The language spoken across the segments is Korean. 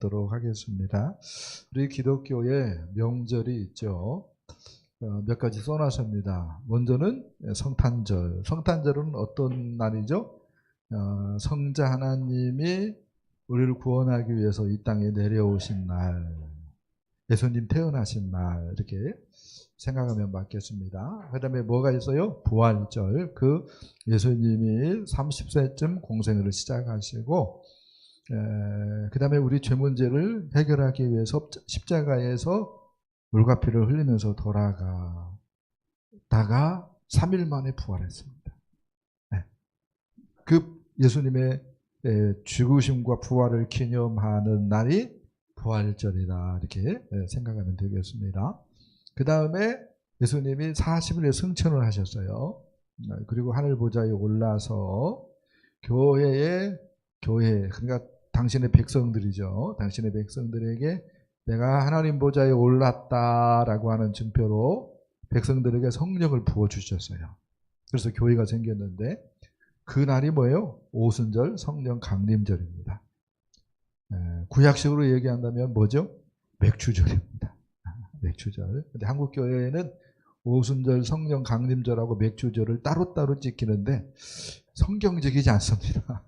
받도록 하겠습니다. 우리 기독교에 명절이 있죠. 몇 가지 써놨습니다. 먼저는 성탄절. 성탄절은 어떤 날이죠? 성자 하나님이 우리를 구원하기 위해서 이 땅에 내려오신 날, 예수님 태어나신 날, 이렇게 생각하면 맞겠습니다. 그 다음에 뭐가 있어요? 부활절. 그 예수님이 30세쯤 공생을 시작하시고, 그 다음에 우리 죄 문제를 해결하기 위해서 십자가에서 물과 피를 흘리면서 돌아가다가 3일 만에 부활했습니다. 그 예수님의 죽으심과 부활을 기념하는 날이 부활절이다, 이렇게 생각하면 되겠습니다. 그 다음에 예수님이 40일에 승천을 하셨어요. 그리고 하늘 보좌에 올라서 교회, 그러니까 당신의 백성들이죠. 당신의 백성들에게 내가 하나님 보좌에 올랐다라고 하는 증표로 백성들에게 성령을 부어주셨어요. 그래서 교회가 생겼는데, 그날이 뭐예요? 오순절 성령 강림절입니다. 구약식으로 얘기한다면 뭐죠? 맥주절입니다. 맥주절. 근데 한국 교회에는 오순절 성령 강림절하고 맥주절을 따로따로 지키는데 성경적이지 않습니다.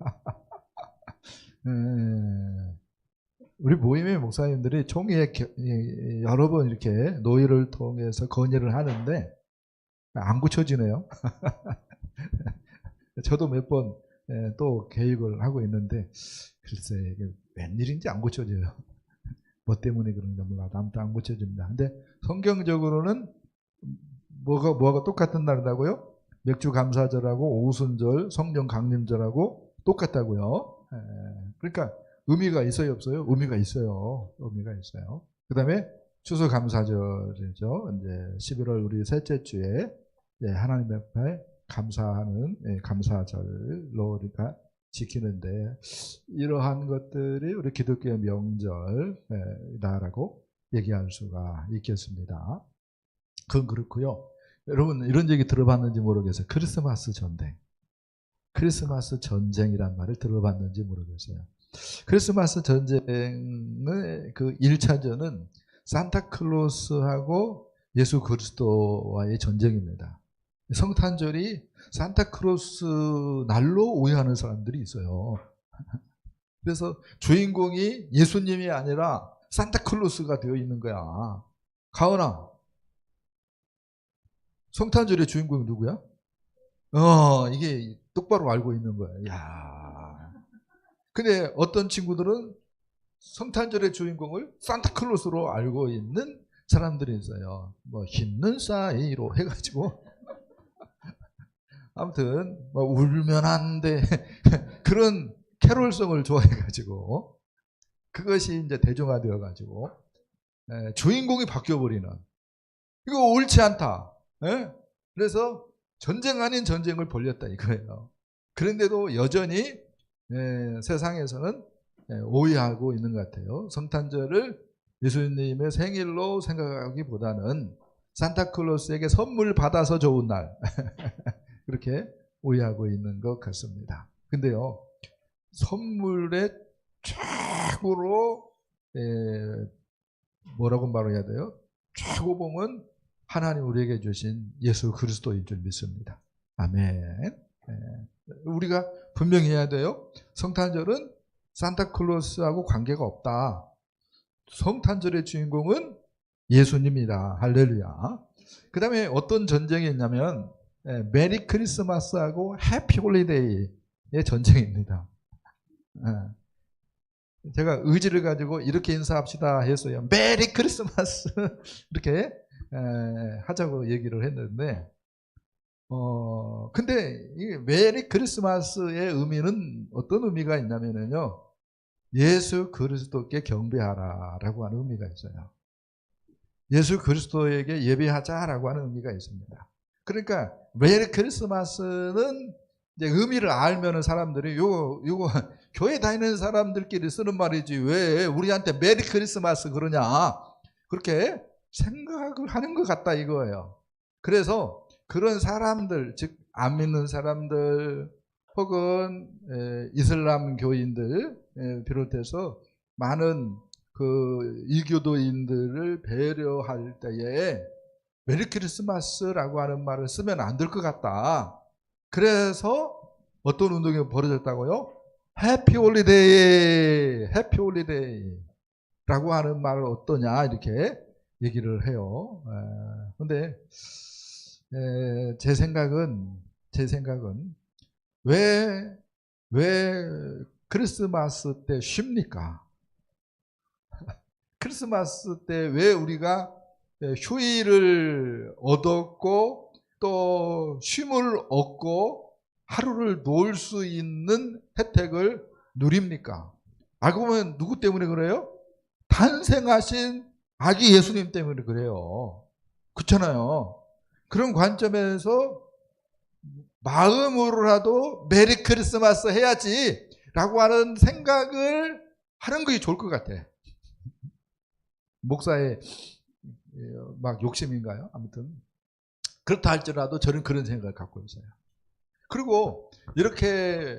우리 모임의 목사님들이 총회에 여러 번 이렇게 노예를 통해서 건의를 하는데 안 고쳐지네요. 저도 몇 번 또 계획을 하고 있는데 글쎄 이게 웬일인지 안 고쳐져요. 뭐 때문에 그런가 몰라도 아무튼 안 고쳐집니다. 근데 성경적으로는 뭐가 똑같은 날이라고요? 맥주 감사절하고 오순절 성령 강림절하고 똑같다고요. 그러니까 의미가 있어요, 없어요? 의미가 있어요. 의미가 있어요. 그 다음에 추수감사절이죠. 이제 11월 우리 셋째 주에 하나님 앞에 감사하는 감사절로 우리가 지키는데, 이러한 것들이 우리 기독교의 명절이다라고 얘기할 수가 있겠습니다. 그건 그렇고요. 여러분 이런 얘기 들어봤는지 모르겠어요. 크리스마스 전쟁이란 말을 들어봤는지 모르겠어요. 크리스마스 전쟁의 그 1차전은 산타클로스하고 예수 그리스도와의 전쟁입니다. 성탄절이 산타클로스 날로 오해하는 사람들이 있어요. 그래서 주인공이 예수님이 아니라 산타클로스가 되어 있는 거야. 가은아, 성탄절의 주인공이 누구야? 이게 똑바로 알고 있는 거야. 야. 근데 어떤 친구들은 성탄절의 주인공을 산타클로스로 알고 있는 사람들이 있어요. 뭐 흰눈 사이로 해가지고 아무튼 뭐 울면 안 돼 그런 캐롤송을 좋아해가지고 그것이 이제 대중화되어가지고 주인공이 바뀌어버리는, 이거 옳지 않다. 그래서 전쟁 아닌 전쟁을 벌였다 이거예요. 그런데도 여전히 세상에서는 오해하고 있는 것 같아요. 성탄절을 예수님의 생일로 생각하기보다는 산타클로스에게 선물 받아서 좋은 날 그렇게 오해하고 있는 것 같습니다. 근데요, 선물의 최고로 뭐라고 말해야 돼요? 최고봉은 하나님 우리에게 주신 예수 그리스도인 줄 믿습니다. 아멘. 우리가 분명히 해야 돼요. 성탄절은 산타클로스하고 관계가 없다. 성탄절의 주인공은 예수님이다. 할렐루야. 그 다음에 어떤 전쟁이 있냐면 메리 크리스마스하고 해피 홀리데이의 전쟁입니다. 제가 의지를 가지고 이렇게 인사합시다 했어요. 메리 크리스마스 이렇게 하자고 얘기를 했는데, 근데 이 메리 크리스마스의 의미는 어떤 의미가 있냐면요, 예수 그리스도께 경배하라라고 하는 의미가 있어요. 예수 그리스도에게 예배하자라고 하는 의미가 있습니다. 그러니까 메리 크리스마스는 이제 의미를 알면은 사람들이 요거 교회 다니는 사람들끼리 쓰는 말이지 왜 우리한테 메리 크리스마스 그러냐, 그렇게 생각을 하는 것 같다 이거예요. 그래서 그런 사람들, 즉 안 믿는 사람들 혹은 이슬람 교인들 비롯해서 많은 그 일교도인들을 배려할 때에 메리 크리스마스라고 하는 말을 쓰면 안 될 것 같다. 그래서 어떤 운동이 벌어졌다고요? 해피 홀리데이, 해피 홀리데이라고 하는 말을 어떠냐 이렇게 얘기를 해요. 근데 제 생각은 왜 크리스마스 때 쉽니까? 크리스마스 때 왜 우리가 휴일을 얻었고 또 쉼을 얻고 하루를 놓을 수 있는 혜택을 누립니까? 알고 보면 누구 때문에 그래요? 탄생하신 아기 예수님 때문에 그래요. 그렇잖아요. 그런 관점에서 마음으로라도 메리 크리스마스 해야지 라고 하는 생각을 하는 것이 좋을 것 같아. 목사의 막 욕심인가요? 아무튼 그렇다 할지라도 저는 그런 생각을 갖고 있어요. 그리고 이렇게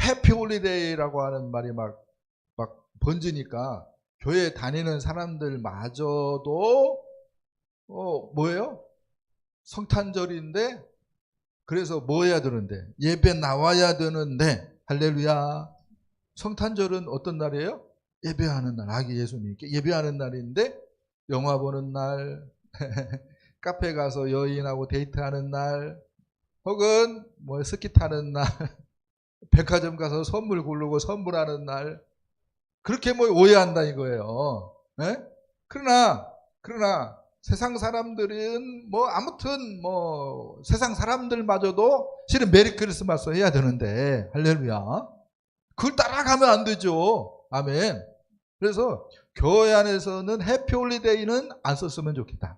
해피 홀리데이라고 하는 말이 막 번지니까 교회 다니는 사람들마저도 뭐예요? 성탄절인데 그래서 뭐 해야 되는데 예배 나와야 되는데 할렐루야. 성탄절은 어떤 날이에요? 예배하는 날, 아기 예수님께 예배하는 날인데 영화 보는 날, 카페 가서 여인하고 데이트하는 날, 혹은 뭐 스키 타는 날, 백화점 가서 선물 고르고 선물하는 날, 그렇게 뭐 오해한다 이거예요. 네? 그러나 세상 사람들은 뭐 아무튼 뭐 세상 사람들마저도 실은 메리 크리스마스 해야 되는데 할렐루야. 그걸 따라가면 안 되죠. 아멘. 그래서 교회 안에서는 해피 홀리데이는 안 썼으면 좋겠다.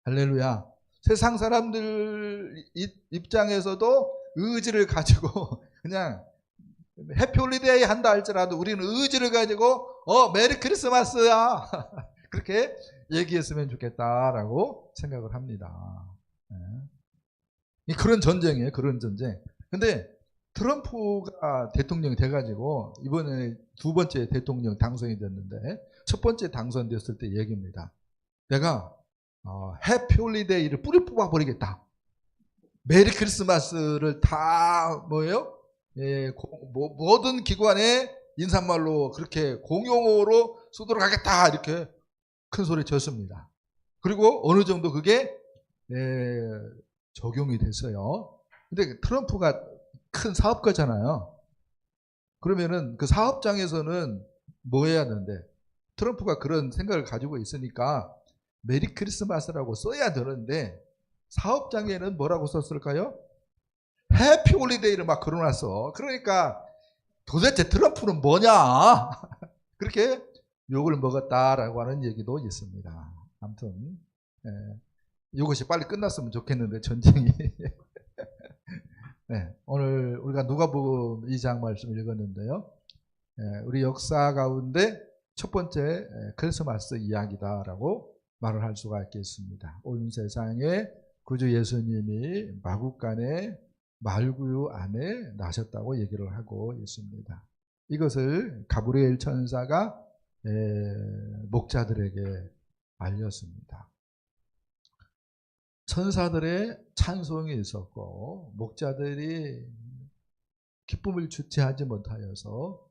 할렐루야. 세상 사람들 입장에서도 의지를 가지고 그냥 해피 홀리데이 한다 할지라도 우리는 의지를 가지고 메리 크리스마스야. 그렇게 얘기했으면 좋겠다라고 생각을 합니다. 그런 전쟁이에요. 그런 전쟁. 근데 트럼프가 대통령이 돼가지고 이번에 두 번째 대통령 당선이 됐는데 첫 번째 당선됐을 때 얘기입니다. 내가 해피 홀리데이를 뿌리 뽑아버리겠다. 메리 크리스마스를 다 뭐예요? 모든 기관에 인사말로 그렇게 공용어로 쓰도록 하겠다 이렇게 큰 소리 쳤습니다. 그리고 어느 정도 그게 적용이 됐어요. 근데 트럼프가 큰 사업가잖아요. 그러면은 그 사업장에서는 뭐 해야 되는데 트럼프가 그런 생각을 가지고 있으니까 메리 크리스마스라고 써야 되는데 사업장에는 뭐라고 썼을까요? 해피 홀리데이를 막 걸어놨어. 그러니까 도대체 트럼프는 뭐냐? 그렇게 욕을 먹었다라고 하는 얘기도 있습니다. 아무튼 이것이 빨리 끝났으면 좋겠는데 전쟁이. 네, 오늘 우리가 누가복음 2장 말씀 읽었는데요. 우리 역사 가운데 첫 번째 크리스마스 이야기다라고 말을 할 수가 있겠습니다. 온 세상에 구주 예수님이 마구간에 말구유 안에 나셨다고 얘기를 하고 있습니다. 이것을 가브리엘 천사가 목자들에게 알렸습니다. 천사들의 찬송이 있었고 목자들이 기쁨을 주체하지 못하여서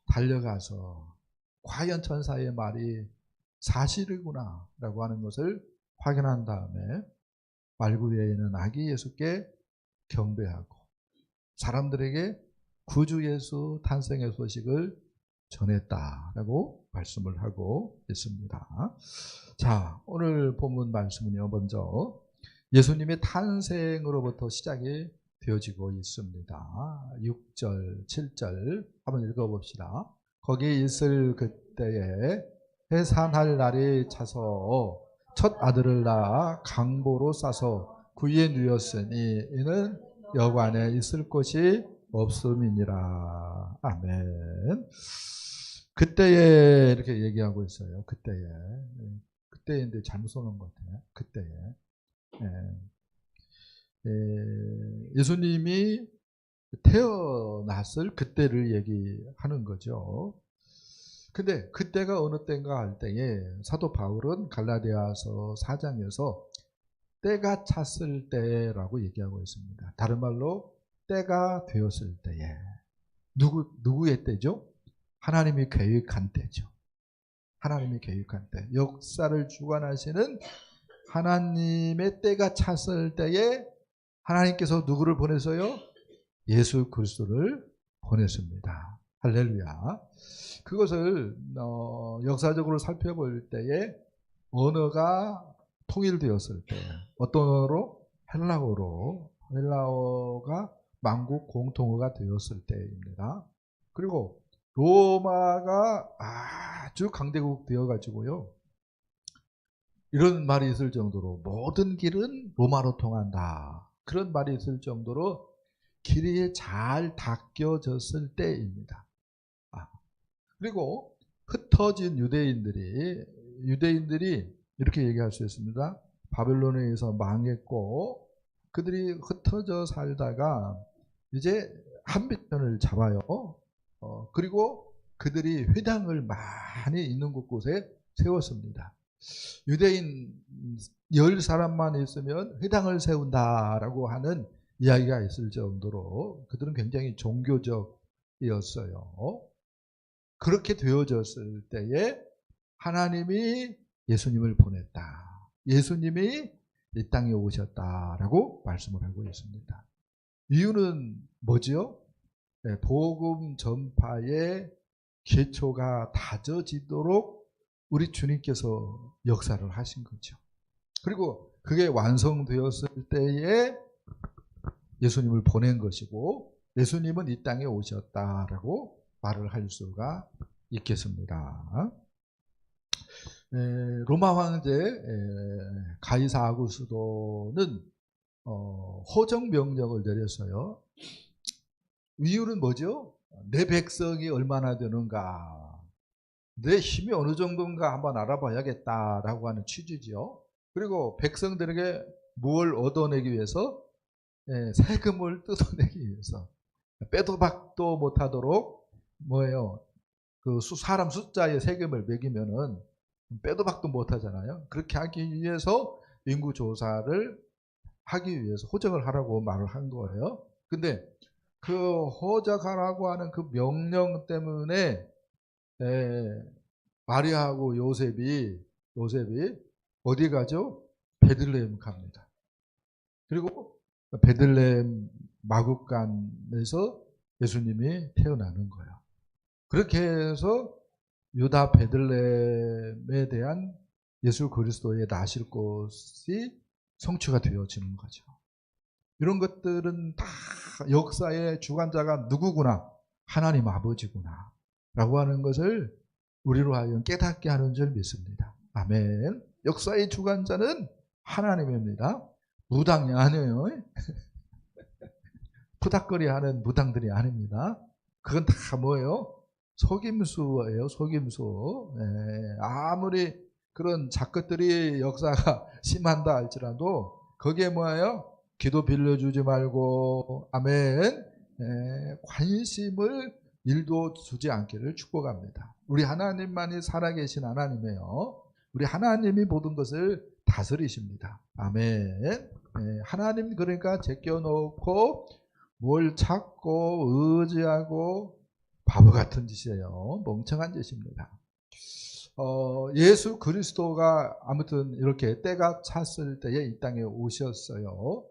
달려가서 과연 천사의 말이 사실이구나 라고 하는 것을 확인한 다음에 말구유에 있는 아기 예수께 경배하고 사람들에게 구주 예수 탄생의 소식을 전했다라고 말씀을 하고 있습니다. 자, 오늘 본문 말씀은요. 먼저 예수님의 탄생으로부터 시작이 되어지고 있습니다. 6절, 7절 한번 읽어봅시다. 거기 있을 그때에 해산할 날이 차서 첫 아들을 낳아 강보로 싸서 구이에 누였으니 이는 여관에 있을 곳이 없음이니라. 아멘. 그때에 이렇게 얘기하고 있어요. 그때인데 잘못 써놓은 것 같아요. 그때에. 예수님이 태어났을 그때를 얘기하는 거죠. 근데 그때가 어느 때인가 할 때에 사도 바울은 갈라디아서 4장에서 때가 찼을 때라고 얘기하고 있습니다. 다른 말로 때가 되었을 때에. 누구의 때죠? 하나님이 계획한 때죠. 하나님이 계획한 때. 역사를 주관하시는 하나님의 때가 찼을 때에 하나님께서 누구를 보내서요? 예수 그리스도를 보냈습니다. 할렐루야. 그것을 역사적으로 살펴볼 때에 언어가 통일되었을 때 어떤 언어로? 헬라어가 만국 공통어가 되었을 때입니다. 그리고 로마가 아주 강대국 되어가지고요. 이런 말이 있을 정도로 모든 길은 로마로 통한다. 그런 말이 있을 정도로 길이 잘 닦여졌을 때입니다. 그리고 흩어진 유대인들이 이렇게 얘기할 수 있습니다. 바벨론에 의해서 망했고 그들이 흩어져 살다가 이제 한빛편을 잡아요. 그리고 그들이 회당을 많이 있는 곳곳에 세웠습니다. 유대인 10사람만 있으면 회당을 세운다라고 하는 이야기가 있을 정도로 그들은 굉장히 종교적이었어요. 그렇게 되어졌을 때에 하나님이 예수님을 보냈다. 예수님이 이 땅에 오셨다라고 말씀을 하고 있습니다. 이유는 뭐죠? 복음 전파의 기초가 다져지도록 우리 주님께서 역사를 하신 거죠. 그리고 그게 완성되었을 때에 예수님을 보낸 것이고 예수님은 이 땅에 오셨다라고 말을 할 수가 있겠습니다. 로마 황제 가이사 아구스도는 호정 명령을 내렸어요. 이유는 뭐죠? 내 백성이 얼마나 되는가, 내 힘이 어느 정도인가 한번 알아봐야겠다라고 하는 취지죠. 그리고 백성들에게 뭘 얻어내기 위해서? 세금을 뜯어내기 위해서 빼도 박도 못하도록 뭐예요? 그 사람 숫자의 세금을 매기면은 빼도 박도 못하잖아요. 그렇게 하기 위해서 인구 조사를 하기 위해서 호적을 하라고 말을 한 거예요. 근데 그 호적하라고 하는 그 명령 때문에 마리아하고 요셉이 어디 가죠? 베들레헴 갑니다. 그리고 베들레헴 마국간에서 예수님이 태어나는 거예요. 그렇게 해서 유다 베들레헴에 대한 예수 그리스도의 나실 곳이 성취가 되어지는 거죠. 이런 것들은 다 역사의 주관자가 누구구나, 하나님 아버지구나 라고 하는 것을 우리로 하여금 깨닫게 하는 줄 믿습니다. 아멘. 역사의 주관자는 하나님입니다. 무당이 아니에요. 푸닥거리하는 무당들이 아닙니다. 그건 다 뭐예요? 속임수예요. 속임수. 아무리 그런 작것들이 역사가 심한다 할지라도 거기에 뭐예요? 기도 빌려주지 말고 아멘. 관심을 일도 주지 않기를 축복합니다. 우리 하나님만이 살아계신 하나님이에요. 우리 하나님이 모든 것을 다스리십니다. 아멘. 하나님 그러니까 제껴놓고 뭘 찾고 의지하고 바보 같은 짓이에요. 멍청한 짓입니다. 예수 그리스도가 아무튼 이렇게 때가 찼을 때에 이 땅에 오셨어요.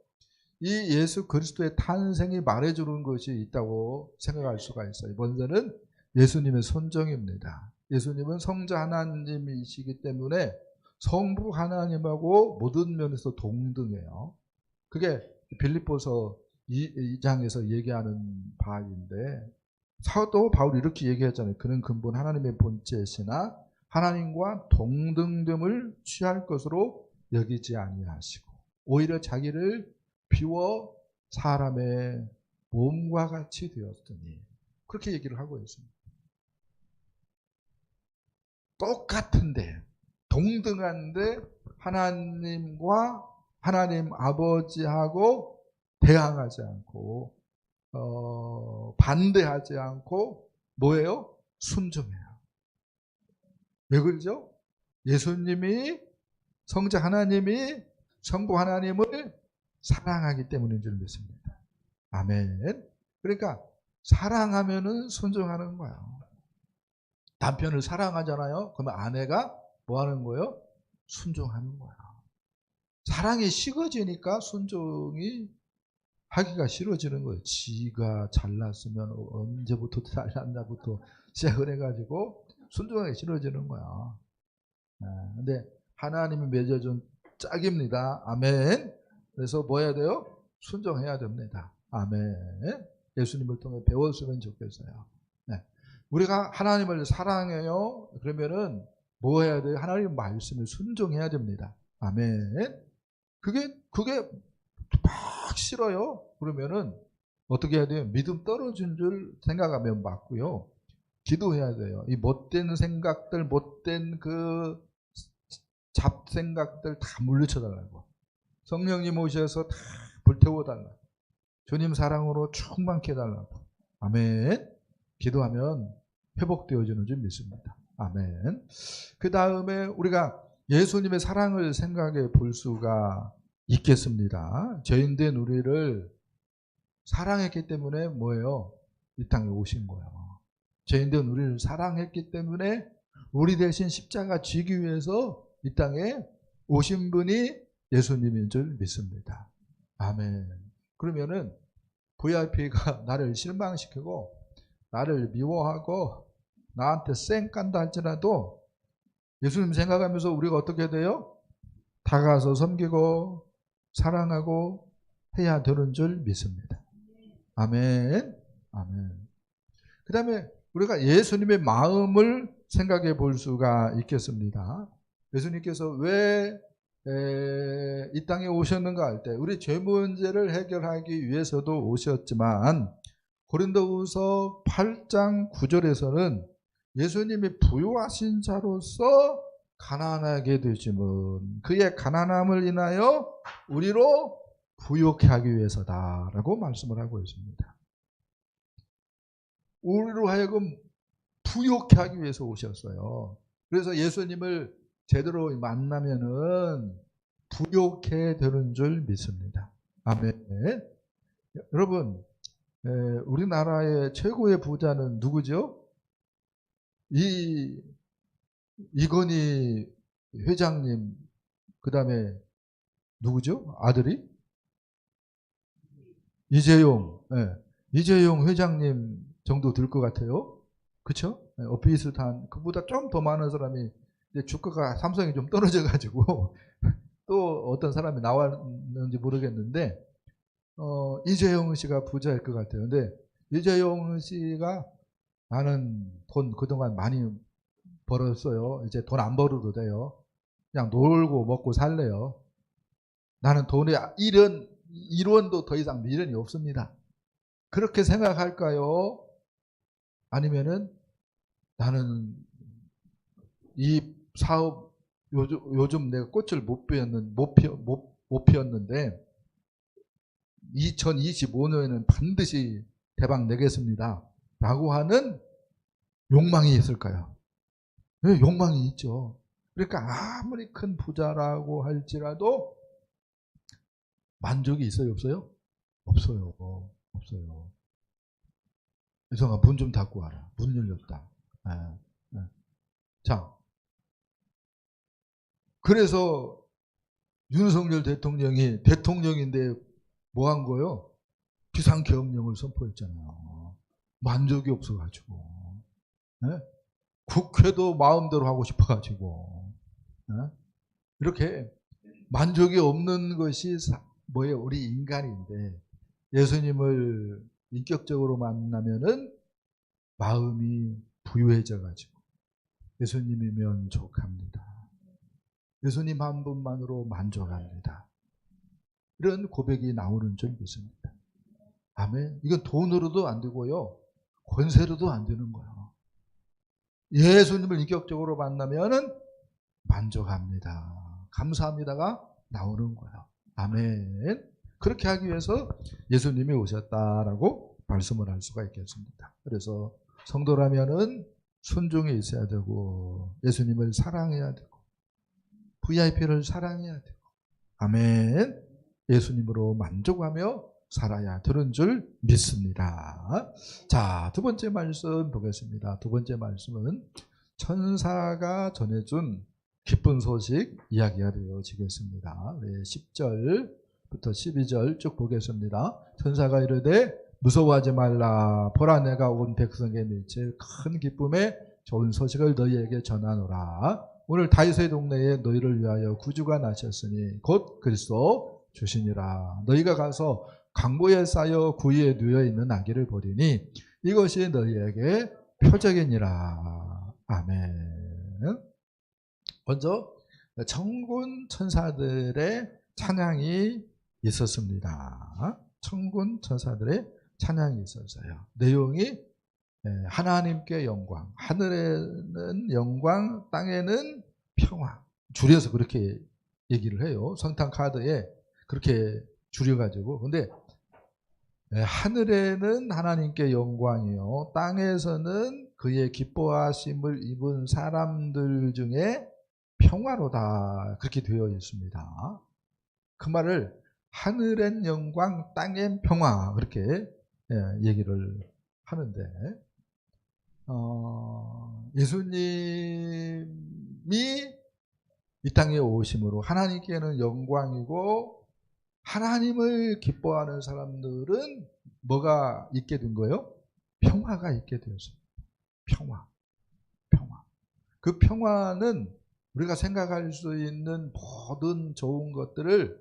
이 예수 그리스도의 탄생이 말해주는 것이 있다고 생각할 수가 있어요. 먼저는 예수님의 선정입니다. 예수님은 성자 하나님이시기 때문에 성부 하나님하고 모든 면에서 동등해요. 그게 빌립보서 2장에서 얘기하는 바인데 사도 바울이 이렇게 얘기했잖아요. 그는 근본 하나님의 본체시나 하나님과 동등됨을 취할 것으로 여기지 아니하시고 오히려 자기를 비워 사람의 몸과 같이 되었더니 그렇게 얘기를 하고 있습니다. 똑같은데 동등한데 하나님과 하나님 아버지하고 대항하지 않고 반대하지 않고 뭐예요? 순종해요. 왜 그러죠? 예수님이, 성자 하나님이 성부 하나님을 사랑하기 때문인 줄 믿습니다. 아멘. 그러니까 사랑하면은 순종하는 거예요. 남편을 사랑하잖아요. 그러면 아내가 뭐 하는 거예요? 순종하는 거예요. 사랑이 식어지니까 순종이 하기가 싫어지는 거예요. 지가 잘났으면 언제부터 잘났나부터 시작을 해가지고 순종하기 싫어지는 거야. 근데 하나님이 맺어준 짝입니다. 아멘. 그래서 뭐 해야 돼요? 순종해야 됩니다. 아멘. 예수님을 통해 배웠으면 좋겠어요. 네. 우리가 하나님을 사랑해요. 그러면은 뭐 해야 돼요? 하나님 말씀을 순종해야 됩니다. 아멘. 그게 막 싫어요. 그러면은 어떻게 해야 돼요? 믿음 떨어진 줄 생각하면 맞고요. 기도해야 돼요. 이 못된 생각들, 못된 그 잡생각들 다 물리쳐달라고. 성령님 오셔서 다 불태워달라고. 주님 사랑으로 충만케 해달라고. 아멘. 기도하면 회복되어지는 줄 믿습니다. 아멘. 그 다음에 우리가 예수님의 사랑을 생각해 볼 수가 있겠습니다. 죄인된 우리를 사랑했기 때문에 뭐예요? 이 땅에 오신 거예요. 죄인된 우리를 사랑했기 때문에 우리 대신 십자가 지기 위해서 이 땅에 오신 분이 예수님인 줄 믿습니다. 아멘. 그러면은 VIP가 나를 실망시키고 나를 미워하고 나한테 쌩 깐다 할지라도 예수님 생각하면서 우리가 어떻게 돼요? 다가가서 섬기고 사랑하고 해야 되는 줄 믿습니다. 아멘. 아멘. 그 다음에 우리가 예수님의 마음을 생각해 볼 수가 있겠습니다. 예수님께서 왜 이 땅에 오셨는가 할 때 우리 죄 문제를 해결하기 위해서도 오셨지만 고린도후서 8장 9절에서는 예수님이 부유하신 자로서 가난하게 되심은 그의 가난함을 인하여 우리로 부유케 하기 위해서다라고 말씀을 하고 있습니다. 우리로 하여금 부유케 하기 위해서 오셨어요. 그래서 예수님을 제대로 만나면은 부유케 되는 줄 믿습니다. 아멘. 여러분, 우리나라의 최고의 부자는 누구죠? 이건희 회장님, 그 다음에 누구죠? 아들이? 이재용. 네. 이재용 회장님 정도 될 것 같아요. 그쵸? 네, 비슷한, 그보다 좀 더 많은 사람이 이제 주가가 삼성이 좀 떨어져가지고 또 어떤 사람이 나왔는지 모르겠는데, 이재용 씨가 부자일 것 같아요. 근데 이재용 씨가 나는 돈 그동안 많이 벌었어요. 이제 돈 안 벌어도 돼요. 그냥 놀고 먹고 살래요. 나는 돈에 1원도 더 이상 미련이 없습니다. 그렇게 생각할까요? 아니면은 나는 이 사업 요즘 내가 꽃을 못 피웠는데 2025년에는 반드시 대박 내겠습니다. 라고 하는 욕망이 있을까요? 네, 욕망이 있죠. 그러니까 아무리 큰 부자라고 할지라도 만족이 있어요, 없어요? 없어요. 없어요. 유성아, 문 좀 닫고 와라. 문 열렸다. 자, 그래서 윤석열 대통령이 대통령인데 뭐 한 거요? 비상계엄령을 선포했잖아요. 만족이 없어가지고. 네? 국회도 마음대로 하고 싶어가지고. 네? 이렇게 만족이 없는 것이 뭐예요? 우리 인간인데 예수님을 인격적으로 만나면은 마음이 부유해져가지고 예수님이면 족합니다. 예수님 한 분만으로 만족합니다. 이런 고백이 나오는 줄 믿습니다. 아멘. 이건 돈으로도 안 되고요. 권세로도 안 되는 거예요. 예수님을 인격적으로 만나면은 만족합니다. 감사합니다가 나오는 거예요. 아멘. 그렇게 하기 위해서 예수님이 오셨다라고 말씀을 할 수가 있겠습니다. 그래서 성도라면은 순종이 있어야 되고 예수님을 사랑해야 되고 VIP를 사랑해야 되고 아멘. 예수님으로 만족하며 살아야 되는 줄 믿습니다. 자, 두 번째 말씀 보겠습니다. 두 번째 말씀은 천사가 전해준 기쁜 소식 이야기가 되어지겠습니다. 10절부터 12절 쭉 보겠습니다. 천사가 이르되 무서워하지 말라. 보라 내가 온 백성에 미칠 큰 기쁨의 좋은 소식을 너희에게 전하노라. 오늘 다윗의 동네에 너희를 위하여 구주가 나셨으니 곧 그리스도 주시니라. 너희가 가서 강보에 쌓여 구유에 누워 있는 아기를 보리니 이것이 너희에게 표적이니라. 아멘. 먼저 천군 천사들의 찬양이 있었습니다. 천군 천사들의 찬양이 있었어요. 내용이 하나님께 영광, 하늘에는 영광, 땅에는 평화. 줄여서 그렇게 얘기를 해요. 성탄 카드에 그렇게 줄여가지고. 근데 하늘에는 하나님께 영광이요, 땅에서는 그의 기뻐하심을 입은 사람들 중에 평화로다. 그렇게 되어 있습니다. 그 말을 하늘엔 영광, 땅엔 평화 그렇게 얘기를 하는데 예수님이 이 땅에 오심으로 하나님께는 영광이고 하나님을 기뻐하는 사람들은 뭐가 있게 된 거예요? 평화가 있게 되었어요. 평화. 그 평화는 우리가 생각할 수 있는 모든 좋은 것들을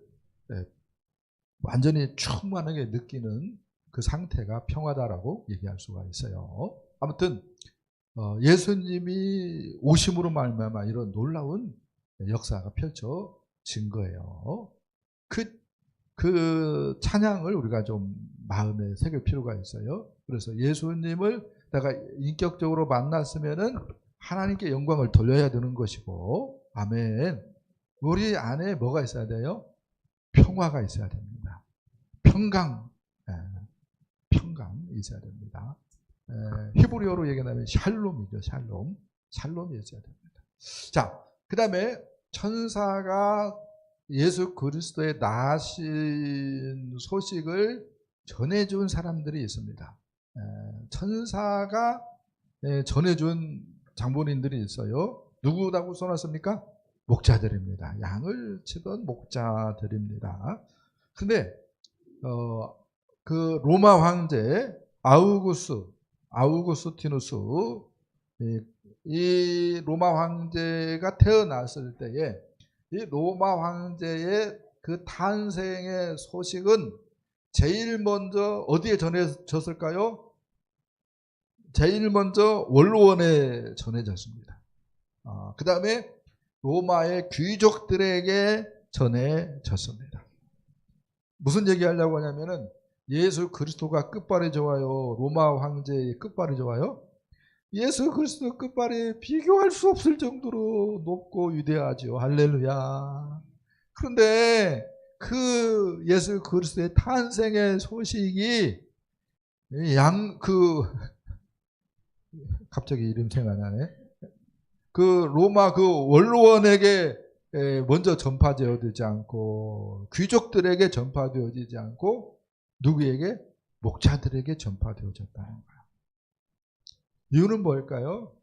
완전히 충만하게 느끼는 그 상태가 평화다라고 얘기할 수가 있어요. 아무튼 예수님이 오심으로 말미암아 이런 놀라운 역사가 펼쳐진 거예요. 그 찬양을 우리가 좀 마음에 새길 필요가 있어요. 그래서 예수님을 내가 인격적으로 만났으면은 하나님께 영광을 돌려야 되는 것이고, 아멘. 우리 안에 뭐가 있어야 돼요? 평화가 있어야 됩니다. 평강 있어야 됩니다. 히브리어로 얘기하면 샬롬이죠. 샬롬이 있어야 됩니다. 자, 그 다음에 천사가 예수 그리스도의 나신 소식을 전해준 사람들이 있습니다. 천사가 전해준 장본인들이 있어요. 누구라고 써놨습니까? 목자들입니다. 양을 치던 목자들입니다. 근데 그 로마 황제 아우구스티누스, 이 로마 황제가 태어났을 때에 이 로마 황제의 그 탄생의 소식은 제일 먼저 어디에 전해졌을까요? 제일 먼저 원로원에 전해졌습니다. 그 다음에 로마의 귀족들에게 전해졌습니다. 무슨 얘기하려고 하냐면은 예수 그리스도가 끝발이 좋아요, 로마 황제의 끝발이 좋아요? 예수 그리스도 끝발이 비교할 수 없을 정도로 높고 위대하죠. 할렐루야. 그런데 그 예수 그리스도의 탄생의 소식이 갑자기 이름 생각나네. 그 로마 그 원로원에게 먼저 전파되어지지 않고 귀족들에게 전파되어지지 않고 누구에게? 목자들에게 전파되어졌다는 거예요. 이유는 뭘까요?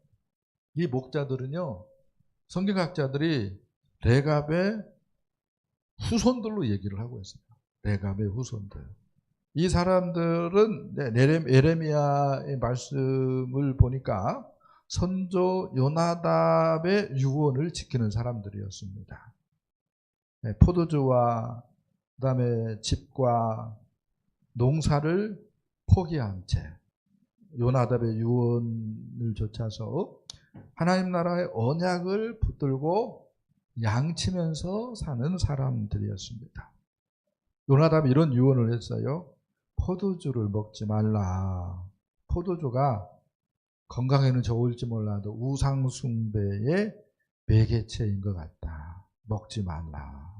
이 목자들은요, 성경학자들이 레갑의 후손들로 얘기를 하고 있습니다. 레갑의 후손들. 이 사람들은 에레미야의 말씀을 보니까 선조 요나답의 유언을 지키는 사람들이었습니다. 포도주와 그다음에 집과 농사를 포기한 채 요나답의 유언을 좇아서 하나님 나라의 언약을 붙들고 양치면서 사는 사람들이었습니다. 요나답이 이런 유언을 했어요. 포도주를 먹지 말라. 포도주가 건강에는 좋을지 몰라도 우상 숭배의 매개체인 것 같다. 먹지 말라.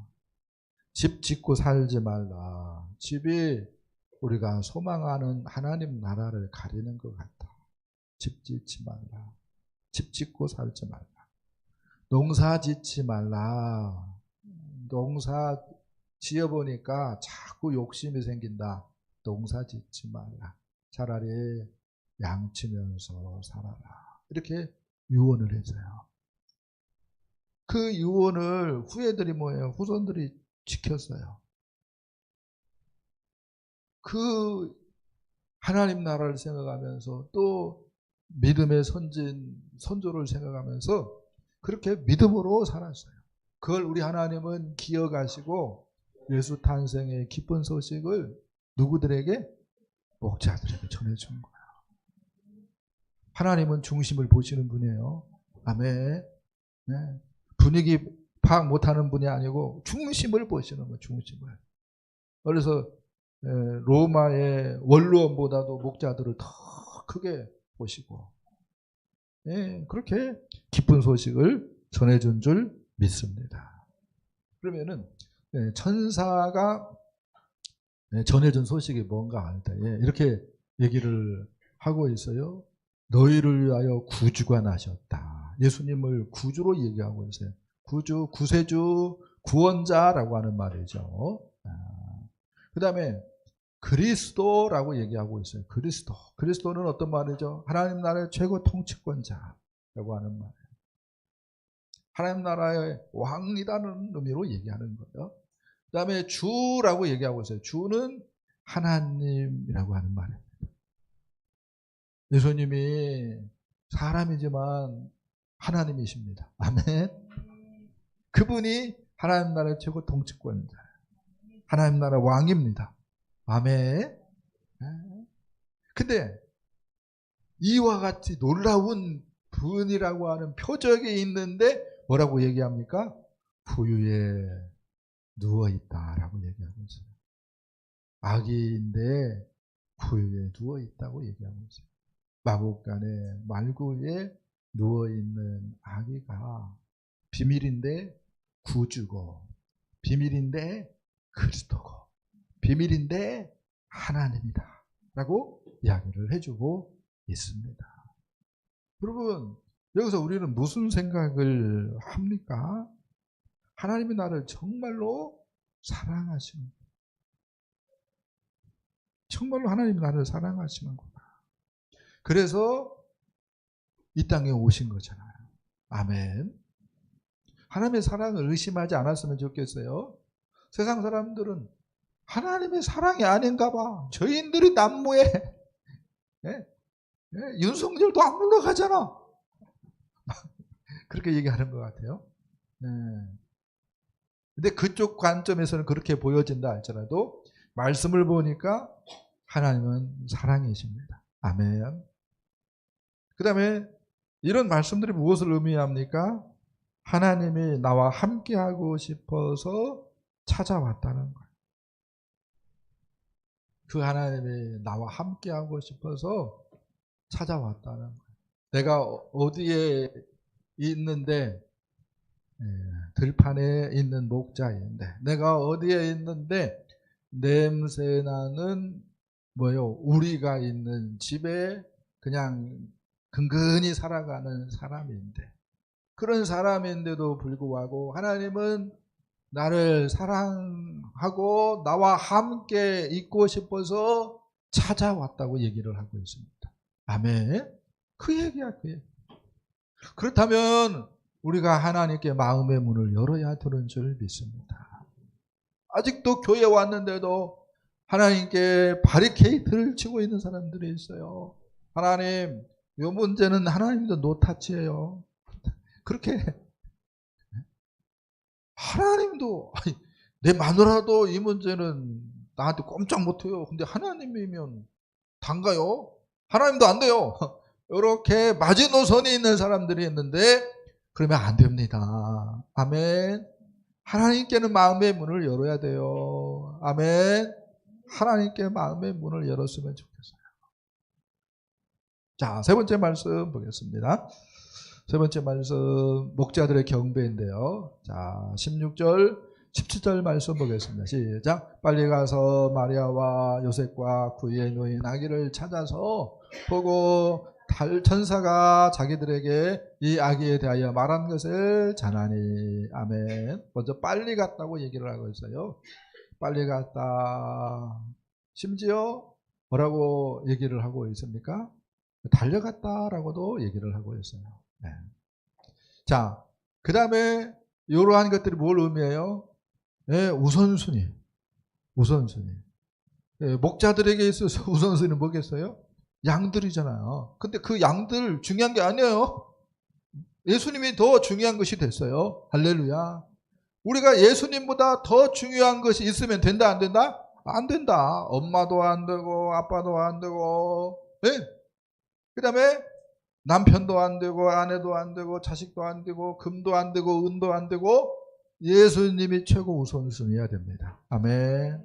집 짓고 살지 말라. 집이 우리가 소망하는 하나님 나라를 가리는 것 같다. 집 짓지 말라. 집 짓고 살지 말라. 농사 짓지 말라. 농사 지어보니까 자꾸 욕심이 생긴다. 농사 짓지 말라. 차라리 양치면서 살아라. 이렇게 유언을 해줘요. 그 유언을 후예들이 뭐예요? 후손들이 지켰어요. 그 하나님 나라를 생각하면서 또 믿음의 선조를 생각하면서 그렇게 믿음으로 살았어요. 그걸 우리 하나님은 기억하시고 예수 탄생의 기쁜 소식을 누구들에게? 목자들에게 전해준 거예요. 하나님은 중심을 보시는 분이에요. 아멘. 네. 분위기 파악 못하는 분이 아니고 중심을 보시는 거예요. 중심을. 그래서 로마의 원로원보다도 목자들을 더 크게 보시고 그렇게 기쁜 소식을 전해준 줄 믿습니다. 그러면은 천사가 전해준 소식이 뭔가 할 때 이렇게 얘기를 하고 있어요. 너희를 위하여 구주가 나셨다. 예수님을 구주로 얘기하고 있어요. 구주, 구세주, 구원자라고 하는 말이죠. 그 다음에 그리스도라고 얘기하고 있어요. 그리스도. 그리스도는 어떤 말이죠? 하나님 나라의 최고 통치권자라고 하는 말이에요. 하나님 나라의 왕이라는 의미로 얘기하는 거예요. 그 다음에 주라고 얘기하고 있어요. 주는 하나님이라고 하는 말입니다. 예수님이 사람이지만 하나님이십니다. 아멘. 그분이 하나님 나라의 최고 통치권자, 하나님 나라 왕입니다. 아멘. 근데 이와 같이 놀라운 분이라고 하는 표적이 있는데 뭐라고 얘기합니까? 부유에 누워있다라고 얘기하고 있어요. 아기인데 부유에 누워있다고 얘기하고 있어요. 마국간의 말구에 누워있는 아기가 비밀인데 구주고, 비밀인데 그리스도고, 비밀인데 하나님이다 라고 이야기를 해주고 있습니다. 여러분, 여기서 우리는 무슨 생각을 합니까? 하나님이 나를 정말로 사랑하시는 거예요. 정말로 하나님이 나를 사랑하시는 거다. 그래서 이 땅에 오신 거잖아요. 아멘. 하나님의 사랑을 의심하지 않았으면 좋겠어요. 세상 사람들은 하나님의 사랑이 아닌가 봐. 저희들이 난무해. 윤석열도 안 올라가잖아. 그렇게 얘기하는 것 같아요. 근데 그쪽 관점에서는 그렇게 보여진다 할지라도 말씀을 보니까 하나님은 사랑이십니다. 아멘. 그 다음에 이런 말씀들이 무엇을 의미합니까? 하나님이 나와 함께하고 싶어서 찾아왔다는 거예요. 그 하나님이 나와 함께하고 싶어서 찾아왔다는 거예요. 내가 어디에 있는데, 들판에 있는 목자인데, 내가 어디에 있는데 냄새나는 우리가 있는 집에 그냥 근근히 살아가는 사람인데, 그런 사람인데도 불구하고 하나님은 나를 사랑하고 나와 함께 있고 싶어서 찾아왔다고 얘기를 하고 있습니다. 아멘. 그 얘기야, 그 얘기. 그렇다면 우리가 하나님께 마음의 문을 열어야 되는 줄 믿습니다. 아직도 교회 왔는데도 하나님께 바리케이트를 치고 있는 사람들이 있어요. 하나님, 이 문제는 하나님도 노타치예요. 그렇게 하나님도 내 마누라도 이 문제는 나한테 꼼짝 못해요. 근데 하나님이면 단가요? 하나님도 안 돼요. 이렇게 마지노선이 있는 사람들이 있는데 그러면 안 됩니다. 아멘. 하나님께는 마음의 문을 열어야 돼요. 아멘. 하나님께 마음의 문을 열었으면 좋겠어요. 자, 세 번째 말씀 보겠습니다. 세 번째 말씀 목자들의 경배인데요. 자, 16절 17절 말씀 보겠습니다. 시작. 빨리 가서 마리아와 요셉과 그의 누인 아기를 찾아서 보고 천사가 자기들에게 이 아기에 대하여 말한 것을 전하니. 아멘. 먼저 빨리 갔다고 얘기를 하고 있어요. 빨리 갔다. 심지어 뭐라고 얘기를 하고 있습니까? 달려갔다라고도 얘기를 하고 있어요. 네. 자, 그 다음에 이러한 것들이 뭘 의미해요? 네, 우선순위. 네, 목자들에게 있어서 우선순위는 뭐겠어요? 양들이잖아요. 근데 그 양들 중요한 게 아니에요. 예수님이 더 중요한 것이 됐어요. 할렐루야. 우리가 예수님보다 더 중요한 것이 있으면 된다, 안 된다? 안 된다. 엄마도 안 되고 아빠도 안 되고, 네? 그 다음에 남편도 안 되고 아내도 안 되고 자식도 안 되고 금도 안 되고 은도 안 되고 예수님이 최고 우선순위여야 됩니다. 아멘.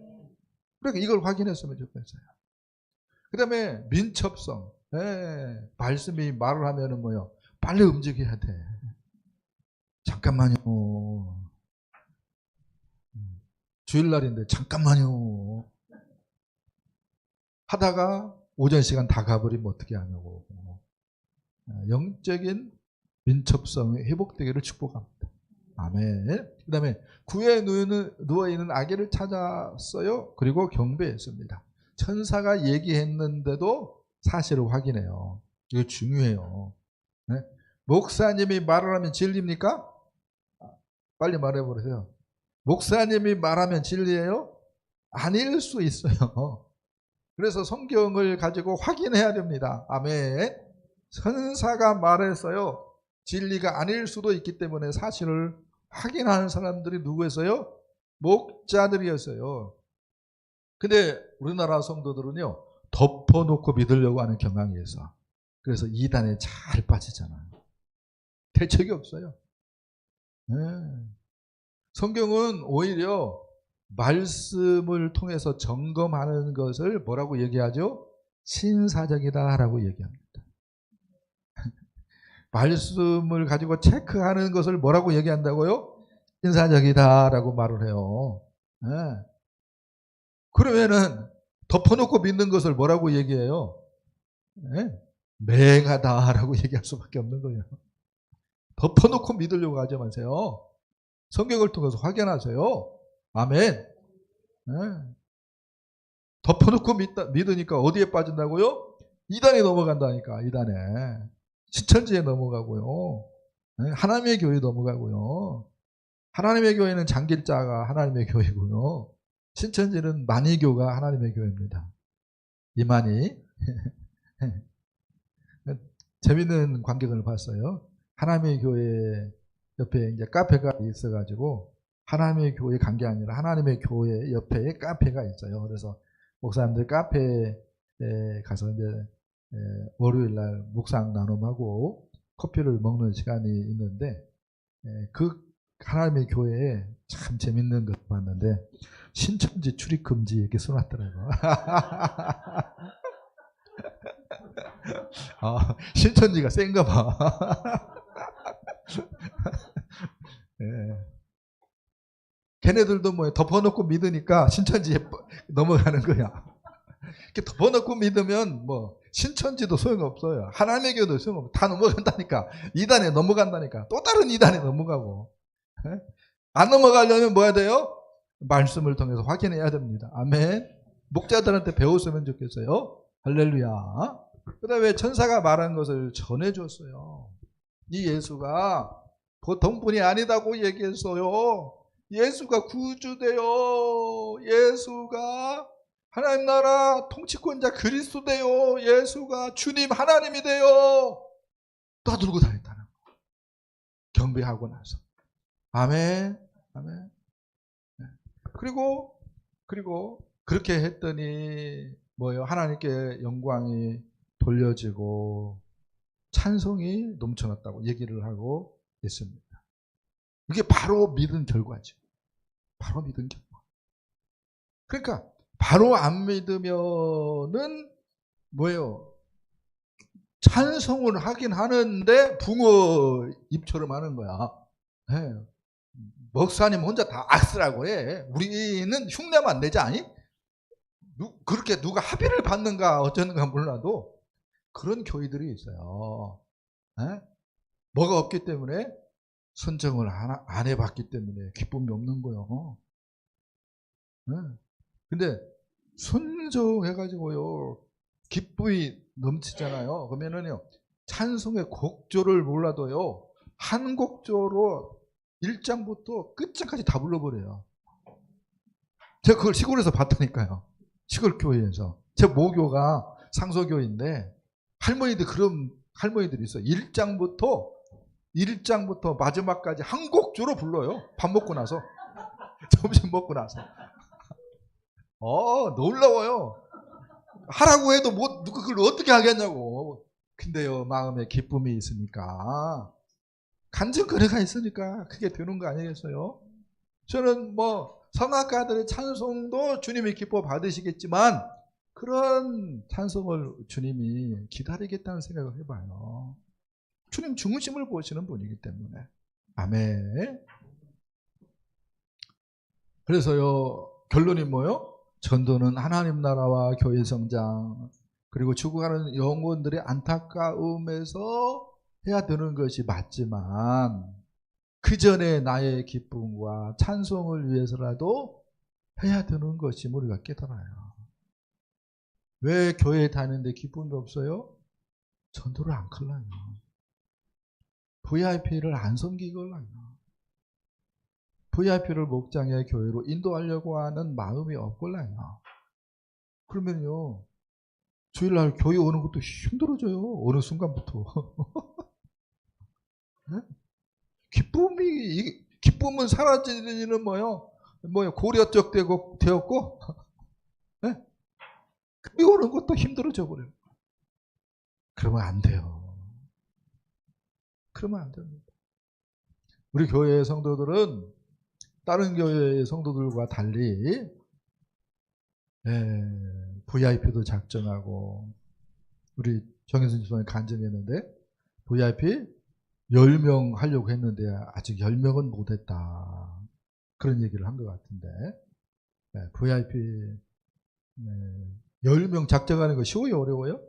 그러니까 이걸 확인했으면 좋겠어요. 그 다음에 민첩성. 네. 말씀이 말을 하면은 뭐요? 빨리 움직여야 돼. 잠깐만요. 주일날인데 잠깐만요. 하다가 오전 시간 다 가버리면 어떻게 하냐고. 영적인 민첩성이 회복되기를 축복합니다. 아멘. 그 다음에 구에 누워있는 아기를 찾았어요. 그리고 경배했습니다. 천사가 얘기했는데도 사실을 확인해요. 이거 중요해요. 네? 목사님이 말을 하면 진리입니까? 빨리 말해보세요. 목사님이 말하면 진리예요? 아닐 수 있어요. 그래서 성경을 가지고 확인해야 됩니다. 아멘. 천사가 말했어요. 진리가 아닐 수도 있기 때문에 사실을 확인하는 사람들이 누구였어요? 목자들이었어요. 근데 우리나라 성도들은요, 덮어놓고 믿으려고 하는 경향이 있어. 그래서 이단에 잘 빠지잖아요. 대책이 없어요. 네. 성경은 오히려 말씀을 통해서 점검하는 것을 뭐라고 얘기하죠? 신사적이다라고 얘기합니다. 말씀을 가지고 체크하는 것을 뭐라고 얘기한다고요? 신사적이다라고 말을 해요. 네. 그러면은 덮어놓고 믿는 것을 뭐라고 얘기해요? 네. 맹하다라고 얘기할 수밖에 없는 거예요. 덮어놓고 믿으려고 하지 마세요. 성경을 통해서 확인하세요. 아멘. 네. 덮어놓고 믿으니까 어디에 빠진다고요? 이단에 넘어간다니까. 이단에. 신천지에 넘어가고요. 네. 하나님의 교회에 넘어가고요. 하나님의 교회는 장길자가 하나님의 교회고요. 신천지는 만이교가 하나님의 교회입니다. 이만희. 재밌는 광경을 봤어요. 하나님의 교회 옆에 이제 카페가 있어가지고 하나님의 교회 간 게 아니라 하나님의 교회 옆에 카페가 있어요. 그래서 목사님들 카페에 가서 이제 월요일 날 묵상 나눔하고 커피를 먹는 시간이 있는데 그 하나님의 교회에 참 재밌는 것 봤는데 신천지 출입 금지 이렇게 써놨더라고요. 아, 신천지가 센가 봐. 네. 걔네들도 뭐 덮어놓고 믿으니까 신천지에 넘어가는 거야. 이렇게 덮어놓고 믿으면 뭐 신천지도 소용없어요. 하나님의 교회도 소용없어. 다 넘어간다니까. 이단에 넘어간다니까. 또 다른 이단에 넘어가고. 네? 안 넘어가려면 뭐 해야 돼요? 말씀을 통해서 확인해야 됩니다. 아멘. 목자들한테 배웠으면 좋겠어요. 할렐루야. 그 다음에 천사가 말한 것을 전해줬어요. 이 예수가 보통 분이 아니다고 얘기했어요. 예수가 구주되어 예수가 하나님 나라 통치권자 그리스도 되어 예수가 주님 하나님이 되어 떠들고 다녔다는 거. 경배하고 나서. 아멘. 아멘. 그리고 그렇게 했더니 뭐예요? 하나님께 영광이 돌려지고 찬송이 넘쳐났다고 얘기를 하고 있습니다. 이게 바로 믿은 결과죠. 바로 믿은 결과. 그러니까 바로 안 믿으면은 뭐예요? 찬송을 하긴 하는데 붕어 입처럼 하는 거야. 네. 목사님 혼자 다 악쓰라고 해. 우리는 흉내만 안 내지 아니? 그렇게 누가 합의를 받는가 어쩌는가 몰라도 그런 교회들이 있어요. 에? 뭐가 없기 때문에 선정을 안 해봤기 때문에 기쁨이 없는 거예요. 근데 순종해가지고요 기쁨이 넘치잖아요. 그러면은요 찬송의 곡조를 몰라도요 한 곡조로 1장부터 끝장까지 다 불러버려요. 제가 그걸 시골에서 봤다니까요. 시골 교회에서. 제 모교가 상소교인데 그런 할머니들이 있어요. 1장부터 마지막까지 한 곡조로 불러요. 밥 먹고 나서. 점심 먹고 나서. 놀라워요. 하라고 해도 그걸 어떻게 하겠냐고. 근데요, 마음에 기쁨이 있으니까. 간증거리가 있으니까 그게 되는 거 아니겠어요? 저는 성악가들의 찬송도 주님이 기뻐 받으시겠지만 그런 찬송을 주님이 기다리겠다는 생각을 해봐요. 주님 중심을 보시는 분이기 때문에. 아멘. 그래서요 결론이 뭐요? 전도는 하나님 나라와 교회 성장 그리고 죽어가는 영혼들의 안타까움에서 해야 되는 것이 맞지만 그 전에 나의 기쁨과 찬송을 위해서라도 해야 되는 것이 우리가 깨달아요. 왜 교회에 다니는데 기쁨이 없어요? 전도를 안 걸라요. VIP를 안 섬기걸라요. VIP를 목장의 교회로 인도하려고 하는 마음이 없걸라요. 그러면요 주일날 교회 오는 것도 힘들어져요. 어느 순간부터. 네? 기쁨은 사라지는 고려적 되었고, 네? 교회 오는 것도 힘들어져 버려요. 그러면 안 돼요. 그러면 안 됩니다. 우리 교회의 성도들은 다른 교회의 성도들과 달리 VIP도 작정하고 우리 정혜선 집사님이 간증했는데 VIP 10명 하려고 했는데 아직 10명은 못했다. 그런 얘기를 한 것 같은데 VIP 10명 작정하는 거 쉬워요? 어려워요?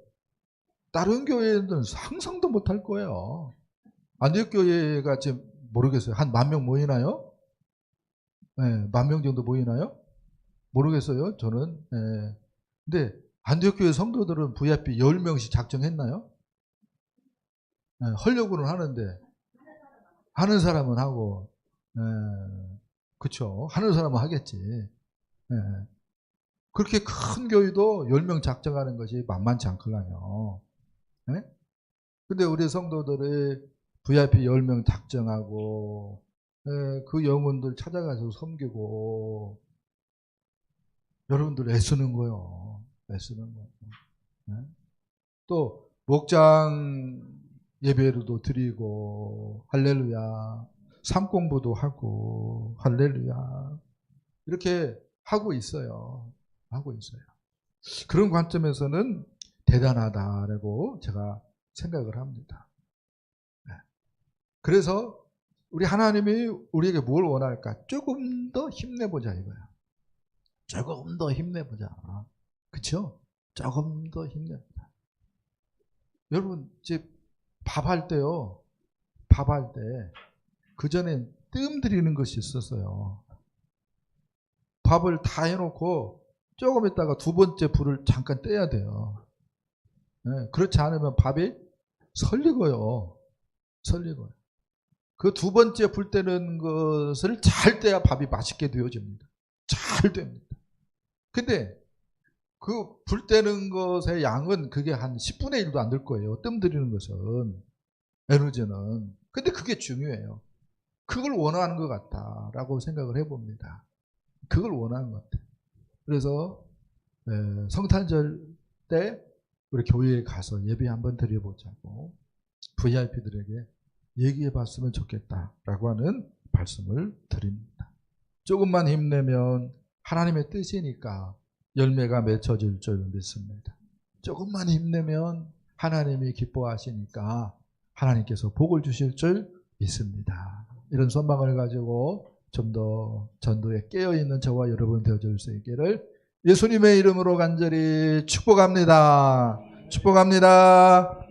다른 교회는 상상도 못할 거예요. 안디옥 교회가 지금 모르겠어요. 한 10,000명 모이나요? 10,000명 정도 모이나요? 모르겠어요. 저는. 근데 안디옥 교회 성도들은 VIP 10명씩 작정했나요? 하려고는 하는데 하는 사람은 하고 그렇죠. 하는 사람은 하겠지. 그렇게 큰 교회도 10명 작정하는 것이 만만치 않거든요. 근데 우리 성도들이 VIP 10명 작정하고 그 영혼들 찾아가서 섬기고 여러분들 애쓰는 거요. 애쓰는 거예요. 또 목장 예배로도 드리고 할렐루야. 삶공부도 하고 할렐루야. 이렇게 하고 있어요. 하고 있어요. 그런 관점에서는 대단하다라고 제가 생각을 합니다. 그래서 우리 하나님이 우리에게 뭘 원할까? 조금 더 힘내보자 이거야. 조금 더 힘내보자. 그렇죠? 조금 더 힘내보자. 여러분 이제 밥할 때요. 밥할 때 그전에 뜸 들이는 것이 있었어요. 밥을 다 해놓고 조금 있다가 두 번째 불을 잠깐 떼야 돼요. 그렇지 않으면 밥이 설리고요. 설리고요. 그 두 번째 불 떼는 것을 잘 떼야 밥이 맛있게 되어집니다. 잘 됩니다. 근데 그 불 떼는 것의 양은 그게 한 10분의 1도 안 될 거예요. 뜸 들이는 것은. 에너지는. 근데 그게 중요해요. 그걸 원하는 것 같다라고 생각을 해봅니다. 그걸 원하는 것 같아요. 그래서 성탄절 때 우리 교회에 가서 예배 한번 드려보자고 VIP들에게 얘기해 봤으면 좋겠다라고 하는 말씀을 드립니다. 조금만 힘내면 하나님의 뜻이니까 열매가 맺혀질 줄 믿습니다. 조금만 힘내면 하나님이 기뻐하시니까 하나님께서 복을 주실 줄 믿습니다. 이런 소망을 가지고 좀 더 전도에 깨어있는 저와 여러분 되어줄 수 있기를 예수님의 이름으로 간절히 축복합니다. 축복합니다.